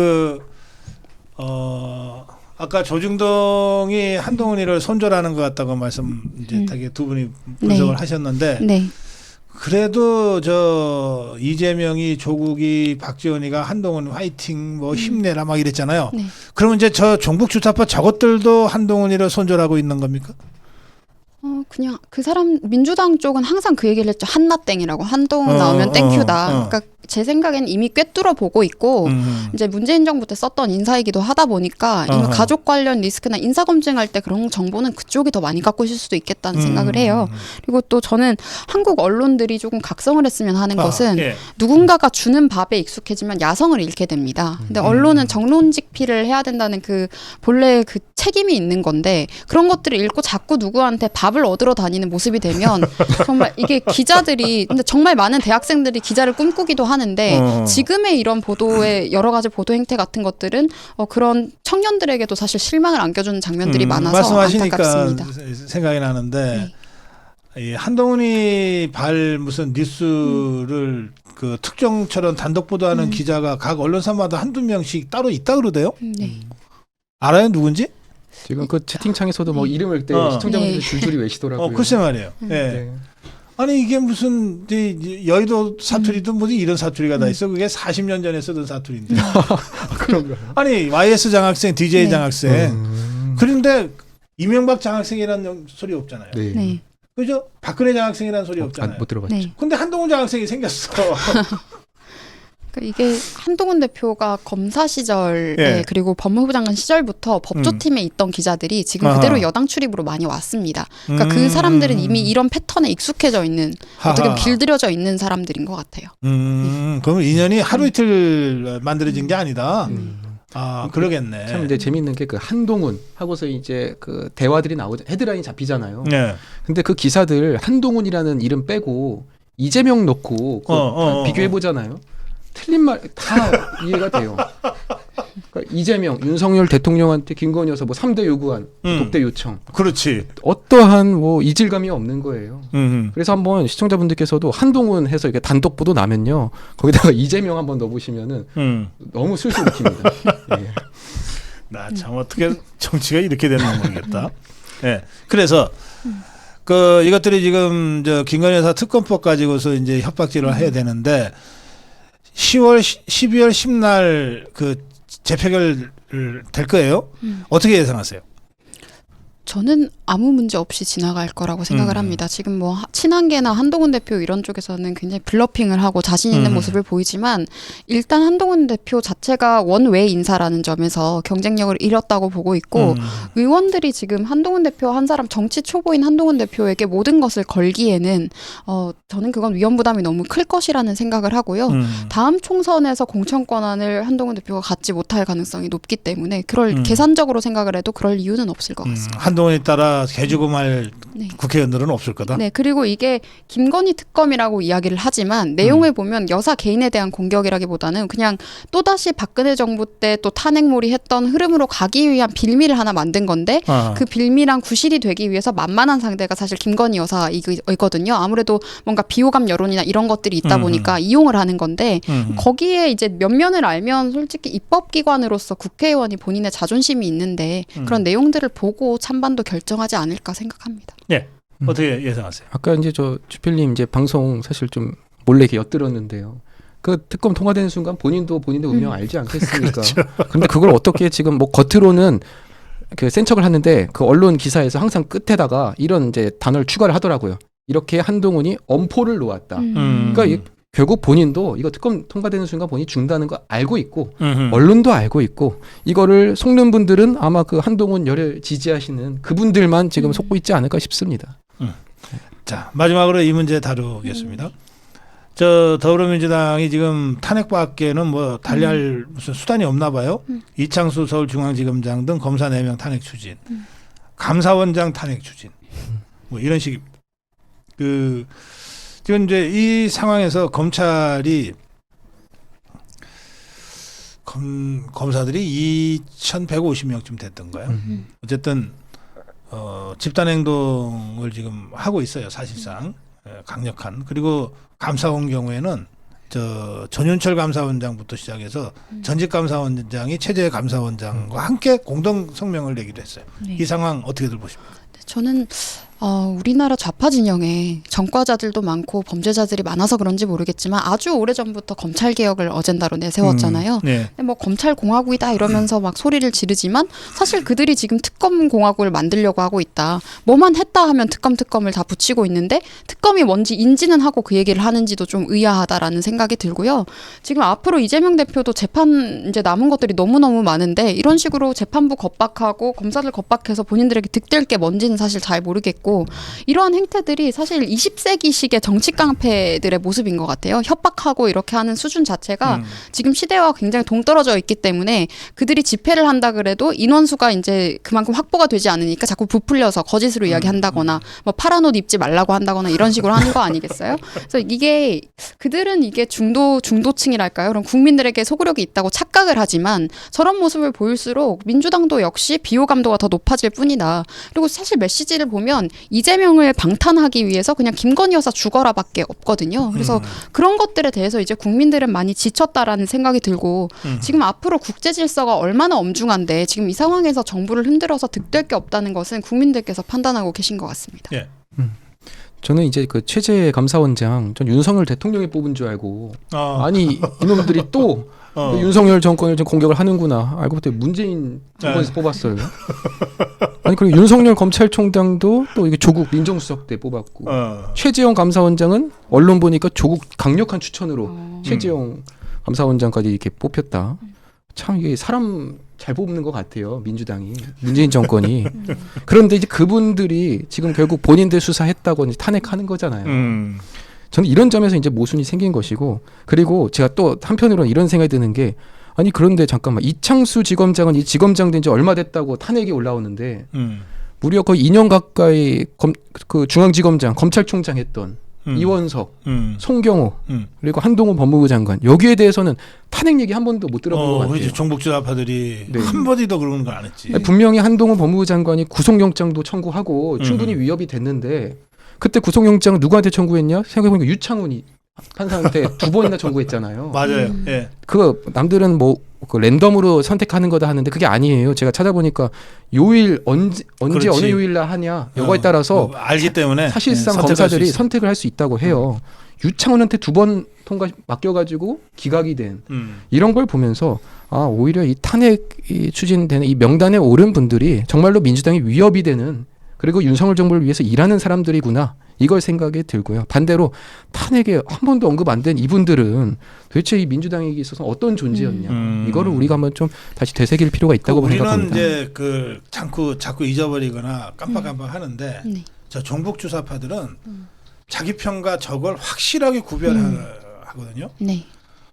아까 조중동이 한동훈이를 손절하는 것 같다고 말씀 이제 되게 두 분이 분석을 네. 하셨는데 네. 그래도 저 이재명이 조국이 박지원이가 한동훈 화이팅 뭐 힘내라 막 이랬잖아요. 네. 그러면 이제 저 종북 주타파 저것들도 한동훈이를 손절하고 있는 겁니까? 그냥 그 사람 민주당 쪽은 항상 그 얘기를 했죠. 한나땡이라고 한동훈 나오면 땡큐다. 그러니까 제 생각에는 이미 꿰뚫어 보고 있고 이제 문재인 정부 때 썼던 인사이기도 하다 보니까 이미 가족 관련 리스크나 인사 검증할 때 그런 정보는 그쪽이 더 많이 갖고 있을 수도 있겠다는 생각을 해요. 그리고 또 저는 한국 언론들이 조금 각성을 했으면 하는 것은 예. 누군가가 주는 밥에 익숙해지면 야성을 잃게 됩니다. 근데 언론은 정론직피를 해야 된다는 그 본래 그 책임이 있는 건데 그런 것들을 읽고 자꾸 누구한테 밥을 얻으러 다니는 모습이 되면 정말 이게 기자들이 근데 정말 많은 대학생들이 기자를 꿈꾸기도 하는데 지금의 이런 보도의 여러 가지 보도 행태 같은 것들은 그런 청년들에게도 사실 실망을 안겨주는 장면들이 많아서 말씀하시니까 안타깝습니다. 생각이 나는데 이 한동훈이 무슨 뉴스를 그 특정처럼 단독 보도하는 기자가 각 언론사마다 한두 명씩 따로 있다 그러대요. 네. 알아요 누군지? 지금 그 채팅창에서도 뭐 이름을 때 시청자분들이 줄줄이 외시더라고요. 글쎄 말이에요. 예. 네. 아니 이게 무슨 여의도 사투리도 뭐지 이런 사투리가 다 있어. 그게 40년 전에 쓰던 사투리인데. 그런가요? 아니 YS 장학생, DJ 네. 장학생. 그런데 이명박 장학생이라는 소리 없잖아요. 네. 네. 그죠? 박근혜 장학생이라는 소리 없잖아요. 못 들어봤죠. 네. 근데 한동훈 장학생이 생겼어. 그러니까 이게 한동훈 대표가 검사 시절에 예. 그리고 법무부 장관 시절부터 법조팀에 있던 기자들이 지금 그대로 여당 출입으로 많이 왔습니다. 그러니까 그 사람들은 이미 이런 패턴에 익숙해져 있는 어떻게 보면 길들여져 있는 사람들인 것 같아요. 그럼 인연이 하루 이틀 만들어진 게 아니다. 그러겠네. 참 이제 재밌는 게 그 한동훈 하고서 이제 그 대화들이 나오죠. 헤드라인 잡히잖아요. 네. 근데 그 기사들 한동훈이라는 이름 빼고 이재명 넣고 비교해 보잖아요. 틀린 말 다 이해가 돼요. 그러니까 이재명, 윤석열 대통령한테 김건희 여사 뭐 3대 요구안, 독대 요청. 그렇지. 어떠한 뭐 이질감이 없는 거예요. 그래서 한번 시청자분들께서도 한동훈 해서 이렇게 단독 보도 나면요. 거기다가 이재명 한번 넣어보시면은 너무 술술 웃깁니다. 예. 나 참 어떻게 정치가 이렇게 되는 모르겠다. 예. 그래서 그 이것들이 지금 저 김건희 여사 특검법 가지고서 이제 협박질을 해야 되는데 12월 10날 그 재표결 될 거예요. 어떻게 예상하세요? 저는 아무 문제 없이 지나갈 거라고 생각을 합니다. 지금 뭐 친한계나 한동훈 대표 이런 쪽에서는 굉장히 블러핑을 하고 자신 있는 모습을 보이지만 일단 한동훈 대표 자체가 원외 인사라는 점에서 경쟁력을 잃었다고 보고 있고 의원들이 지금 한동훈 대표 한 사람 정치 초보인 한동훈 대표에게 모든 것을 걸기에는 저는 그건 위험 부담이 너무 클 것이라는 생각을 하고요. 다음 총선에서 공천 권한을 한동훈 대표가 갖지 못할 가능성이 높기 때문에 그럴 계산적으로 생각을 해도 그럴 이유는 없을 것 같습니다. 한동훈에 따라 개주고 말 네. 국회의원들은 없을 거다. 네, 그리고 이게 김건희 특검이라고 이야기를 하지만 내용을 보면 여사 개인에 대한 공격이라기보다는 그냥 또다시 박근혜 정부 때 또 탄핵몰이 했던 흐름으로 가기 위한 빌미를 하나 만든 건데 그 빌미랑 구실이 되기 위해서 만만한 상대가 사실 김건희 여사이거든요. 아무래도 뭔가 비호감 여론이나 이런 것들이 있다 보니까 이용을 하는 건데 거기에 이제 면면을 알면 솔직히 입법기관으로서 국회의원이 본인의 자존심이 있는데 그런 내용들을 보고 찬반도 결정하지 않을까 생각합니다. 네. 어떻게 예상하세요? 아까 이제 주필님 이제 방송 사실 좀 몰래 이렇게 엿들었는데요. 그 특검 통과되는 순간 본인도 본인의 운명 알지 않겠습니까? 그렇죠. 근데 그걸 어떻게 지금 뭐 겉으로는 그 센 척을 하는데 그 언론 기사에서 항상 끝에다가 이런 이제 단어를 추가를 하더라고요. 이렇게 한동훈이 엄포를 놓았다. 그러니까 결국 본인도 이거 특검 통과되는 순간 본인이 죽는다는 거 알고 있고 언론도 알고 있고 이거를 속는 분들은 아마 그 한동훈 열혈 지지하시는 그분들만 지금 속고 있지 않을까 싶습니다. 자, 마지막으로 이 문제 다루겠습니다. 저 더불어민주당이 지금 탄핵밖에는 뭐 달리할 무슨 수단이 없나 봐요. 이창수 서울중앙지검장 등 검사 4명 탄핵 추진, 감사원장 탄핵 추진, 뭐 이런 식. 지금 이제 이 상황에서 검찰이 검사들이 2,150명쯤 됐던가요? 어쨌든 집단 행동을 지금 하고 있어요, 사실상. 강력한. 그리고 감사원 경우에는 전윤철 감사원장부터 시작해서 전직 감사원장이 최재 감사원장과 함께 공동 성명을 내기로 했어요. 네. 이 상황 어떻게들 보십니까? 저는 우리나라 좌파 진영에 전과자들도 많고 범죄자들이 많아서 그런지 모르겠지만 아주 오래전부터 검찰 개혁을 어젠다로 내세웠잖아요. 네. 근데 뭐 검찰 공화국이다 이러면서 막 소리를 지르지만 사실 그들이 지금 특검 공화국을 만들려고 하고 있다. 뭐만 했다 하면 특검을 다 붙이고 있는데 특검이 뭔지 인지는 하고 그 얘기를 하는지도 좀 의아하다라는 생각이 들고요. 지금 앞으로 이재명 대표도 재판 이제 남은 것들이 너무너무 많은데 이런 식으로 재판부 겁박하고 검사들 겁박해서 본인들에게 득될 게 뭔지는 사실 잘 모르겠고 이러한 행태들이 사실 20세기식의 정치 깡패들의 모습인 것 같아요. 협박하고 이렇게 하는 수준 자체가 지금 시대와 굉장히 동떨어져 있기 때문에 그들이 집회를 한다 그래도 인원수가 이제 그만큼 확보가 되지 않으니까 자꾸 부풀려서 거짓으로 이야기한다거나 뭐 파란 옷 입지 말라고 한다거나 이런 식으로 하는 거 아니겠어요? 그래서 그들은 이게 중도층이랄까요? 그럼 국민들에게 소구력이 있다고 착각을 하지만 저런 모습을 보일수록 민주당도 역시 비호감도가 더 높아질 뿐이다. 그리고 사실 메시지를 보면 이재명을 방탄하기 위해서 그냥 김건희 여사 죽어라밖에 없거든요. 그래서 그런 것들에 대해서 이제 국민들은 많이 지쳤다라는 생각이 들고 지금 앞으로 국제 질서가 얼마나 엄중한데 지금 이 상황에서 정부를 흔들어서 득될 게 없다는 것은 국민들께서 판단하고 계신 것 같습니다. 예. 저는 이제 그 최재 감사원장 전 윤석열 대통령이 뽑은 줄 알고 아니 이놈들이 또 윤석열 정권을 좀 공격을 하는구나 알고 봤더니 문재인 정권에서 뽑았어요. 아니 그리고 윤석열 검찰총장도 또 이게 조국 민정수석 때 뽑았고 최재형 감사원장은 언론 보니까 조국 강력한 추천으로 최재형 감사원장까지 이렇게 뽑혔다. 참 이게 사람 잘 뽑는 것 같아요. 민주당이 문재인 정권이. 그런데 이제 그분들이 지금 결국 본인들 수사했다고 이제 탄핵하는 거잖아요. 저는 이런 점에서 이제 모순이 생긴 것이고 그리고 제가 또 한편으로는 이런 생각이 드는 게 아니 그런데 잠깐만 이창수 지검장은 이 지검장 된 지 얼마 됐다고 탄핵이 올라오는데 무려 거의 2년 가까이 그 중앙지검장 검찰총장 했던 이원석, 송경호 그리고 한동훈 법무부 장관 여기에 대해서는 탄핵 얘기 한 번도 못 들어본 것 같아요. 우리 종북주의파들이 네. 한 번도 그런 건 안 했지. 분명히 한동훈 법무부 장관이 구속영장도 청구하고 충분히 위협이 됐는데 그때 구속영장 누구한테 청구했냐? 생각해보니까 유창훈이 판사한테 2번이나 청구했잖아요. 맞아요. 예. 그 남들은 뭐 그 랜덤으로 선택하는 거다 하는데 그게 아니에요. 제가 찾아보니까 요일 언제 그렇지. 어느 요일날 하냐 여거에 따라서 뭐 알기 때문에 사실상 선택할 검사들이 수 있어. 선택을 할 수 있다고 해요. 유창훈한테 2번 통과 맡겨가지고 기각이 된 이런 걸 보면서 오히려 이 탄핵이 추진되는 이 명단에 오른 분들이 정말로 민주당이 위협이 되는 그리고 윤석열 정부를 위해서 일하는 사람들이구나 이걸 생각이 들고요. 반대로 탄핵에 한 번도 언급 안 된 이분들은 도대체 이 민주당에게 있어서 어떤 존재였냐 이거를 우리가 한번 좀 다시 되새길 필요가 있다고 생각합니다. 우리는 이제 그 자꾸 잊어버리거나 깜빡깜빡 하는데 네. 저 종북 주사파들은 자기 편과 적을 확실하게 구별하거든요. 네.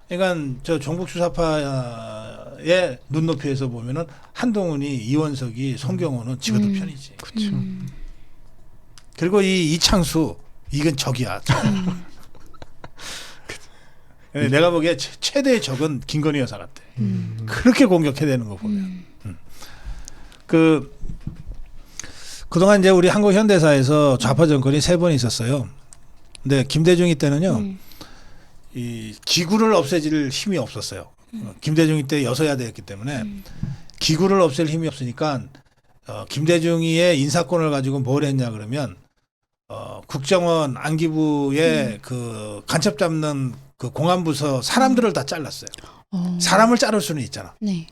그러니까 저 종북 주사파의 눈높이에서 보면은 한동훈이, 이원석이, 송경호는 지그들 편이지. 그렇죠. 그리고 이 이창수 이건 적이야. 내가 보기에 최대의 적은 김건희 여사 같아. 그렇게 공격해야 되는 거 보면. 그동안 이제 우리 한국 현대사에서 좌파 정권이 3번 있었어요. 근데 김대중이 때는요. 이 기구를 없애질 힘이 없었어요. 김대중이 때 여서야대였기 때문에 기구를 없앨 힘이 없으니까 김대중이의 인사권을 가지고 뭘 했냐 그러면 국정원 안기부의 그 간첩 잡는 그 공안부서 사람들을 다 잘랐어요. 사람을 자를 수는 있잖아. 네.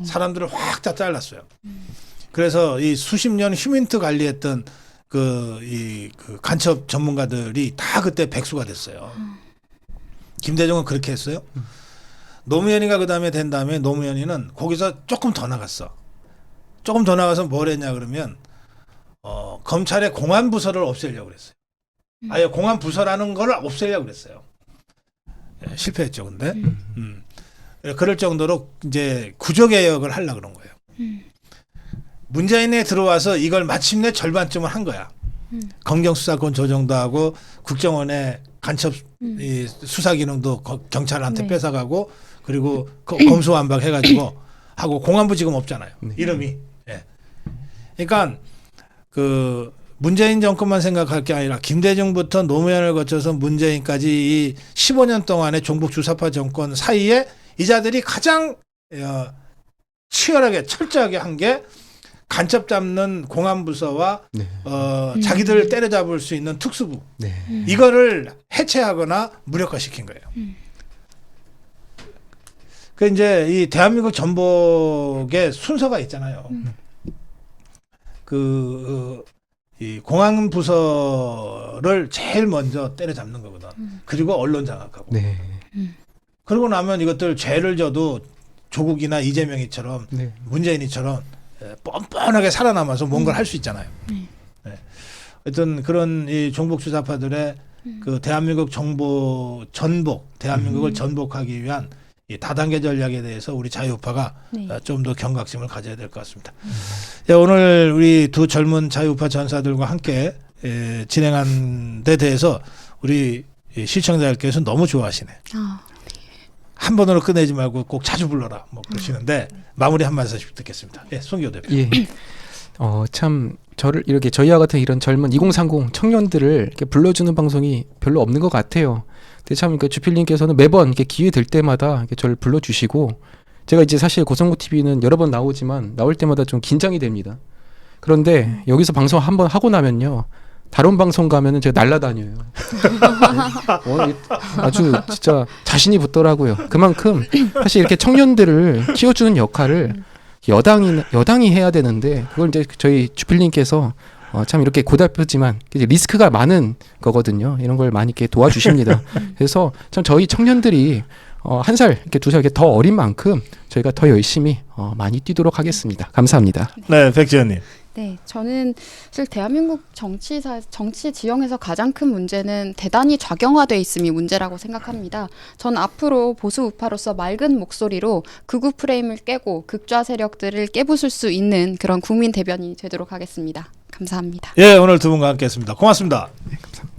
사람들을 확 다 잘랐어요. 그래서 이 수십 년 휴민트 관리했던 그 간첩 전문가들이 다 그때 백수가 됐어요. 김대중은 그렇게 했어요. 노무현이가 그 다음에 된 다음에 노무현이는 거기서 조금 더 나갔어. 조금 더 나가서 뭘 했냐 그러면 검찰의 공안부서를 없애려고 그랬어요. 아예 공안부서라는 걸 없애려고 그랬어요. 예, 실패했죠, 근데. 그럴 정도로 이제 구조개혁을 하려고 그런 거예요. 문재인에 들어와서 이걸 마침내 절반쯤은 한 거야. 검경수사권 조정도 하고 국정원의 간첩 이 수사 기능도 경찰한테 네. 뺏어가고 그리고 검수완박 해가지고 하고 공안부 지금 없잖아요. 이름이. 예. 그러니까 그 문재인 정권만 생각할 게 아니라 김대중부터 노무현을 거쳐서 문재인까지 이 15년 동안의 종북 주사파 정권 사이에 이 자들이 가장 치열하게 철저하게 한 게 간첩 잡는 공안부서와 네. 자기들을 때려잡을 수 있는 특수부 네. 이거를 해체하거나 무력화시킨 거예요. 그 이제 이 대한민국 전복의 순서가 있잖아요. 이 공안부서를 제일 먼저 때려잡는 거거든. 그리고 언론 장악하고. 네. 그러고 나면 이것들 죄를 져도 조국이나 이재명이처럼 네. 문재인이처럼 뻔뻔하게 살아남아서 뭔가를 할 수 있잖아요. 네. 어떤 그런 이 종북 주사파들의 그 대한민국 정보 전복, 대한민국을 전복하기 위한 이 다단계 전략에 대해서 우리 자유우파가 네. 좀 더 경각심을 가져야 될 것 같습니다. 네, 오늘 우리 두 젊은 자유우파 전사들과 함께 진행한 데 대해서 우리 시청자들께서 너무 좋아하시네. 한 번으로 끝내지 말고 꼭 자주 불러라 뭐 그러시는데 마무리 한 말씀씩 듣겠습니다. 예, 송기호 대표. 예. 참 저를 이렇게 저희와 같은 이런 젊은 2030 청년들을 이렇게 불러주는 방송이 별로 없는 것 같아요. 근데 참 그러니까 주필님께서는 매번 이렇게 기회 될 때마다 이렇게 저를 불러주시고 제가 이제 사실 고성구 TV는 여러 번 나오지만 나올 때마다 좀 긴장이 됩니다. 그런데 여기서 방송 한번 하고 나면요. 다른 방송 가면은 제가 날라다녀요. 아주 진짜 자신이 붙더라고요. 그만큼 사실 이렇게 청년들을 키워주는 역할을 여당이 해야 되는데 그걸 이제 저희 주필님께서 참 이렇게 고달프지만 리스크가 많은 거거든요. 이런 걸 많이 이렇게 도와주십니다. 그래서 참 저희 청년들이 1살 이렇게 2살 이렇게 더 어린 만큼 저희가 더 열심히 많이 뛰도록 하겠습니다. 감사합니다. 네, 백지연님. 네, 저는 사실 대한민국 정치 지형에서 가장 큰 문제는 대단히 좌경화돼 있음이 문제라고 생각합니다. 전 앞으로 보수 우파로서 맑은 목소리로 극우 프레임을 깨고 극좌 세력들을 깨부술 수 있는 그런 국민 대변인이 되도록 하겠습니다. 감사합니다. 예, 오늘 두 분과 함께했습니다. 고맙습니다. 네, 감사합니다.